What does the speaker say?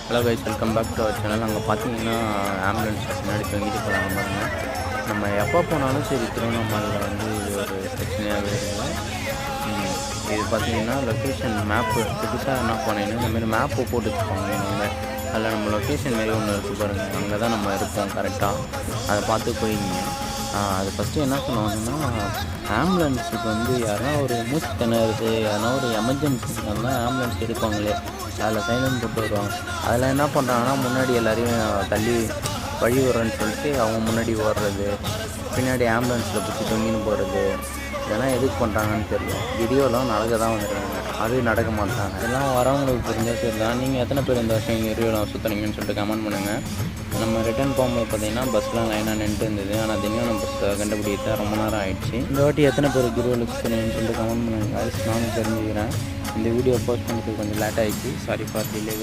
Hello guys, welcome back to our channel. அங்கே பார்த்தீங்கன்னா ambulance பின்னாடி தொங்கிட்டு போகிறாங்க பாருங்கள். நம்ம எப்போ போனாலும் சரி திருவண்ணாமலையில் வந்து இது ஒரு பிரச்சனையாகவே இருக்குல்ல. இது பார்த்தீங்கன்னா லொக்கேஷன் மேப்பு புதுசாக என்ன பண்ணீங்கன்னா இந்தமாரி மேப்பு போட்டு வச்சுப்பாங்க. நீங்கள் அதில் நம்ம லொக்கேஷன் மாரி ஒன்று இருக்குது பாருங்கள், அங்கே தான் நம்ம இருப்போம் கரெக்டாக. அதை பார்த்து போயிங்க. அது ஃபஸ்ட்டு என்ன பண்ணுவாங்கன்னா, ஆம்புலன்ஸுக்கு வந்து யாருன்னா ஒரு மூச்சு திணறுது, யாருன்னா ஒரு எமர்ஜென்சினால ஆம்புலன்ஸ் எடுப்பாங்களே, அதில் சைலண்ட் போட்டு வருவாங்க. அதில் என்ன பண்ணுறாங்கன்னா, முன்னாடி எல்லோரையும் தள்ளி வழி விடுறேன்னு சொல்லிட்டு அவங்க முன்னாடி ஓடுறது, பின்னாடி ஆம்புலன்ஸில் பிடிச்சி தொங்கின்னு போகிறது, இதெல்லாம் எதுக்கு பண்ணுறாங்கன்னு தெரியல. வீடியோலாம் நடக்க தான் வந்துடுறாங்க, அது நடக்க மாட்டாங்க. இதெல்லாம் வரவங்களுக்கு புரிஞ்சால் தெரியல. நீங்கள் எத்தனை பேர் இந்த வருஷம் இங்கே வீடியோவில் சுற்றுறீங்கன்னு சொல்லிட்டு கமெண்ட் பண்ணுங்கள். நம்ம ரிட்டர்ன் போகும்போது பார்த்திங்கன்னா பஸ்லாம் லைனாக நின்றுட்டு இருந்தது. ஆனால் தினம் பஸ் கண்டுபிடிக்க ரொம்ப நேரம் ஆகிடுச்சு. இந்த வாட்டி எத்தனை பேர் கிரிவலுக்கு சுற்றுறீங்கன்னு சொல்லிட்டு கமெண்ட் பண்ணுங்கள். நானும் தெரிஞ்சுக்கிறேன். இந்த வீடியோ போஸ்ட் பண்ணுறதுக்கு கொஞ்சம் லேட் ஆகிடுச்சு. Sorry for delay.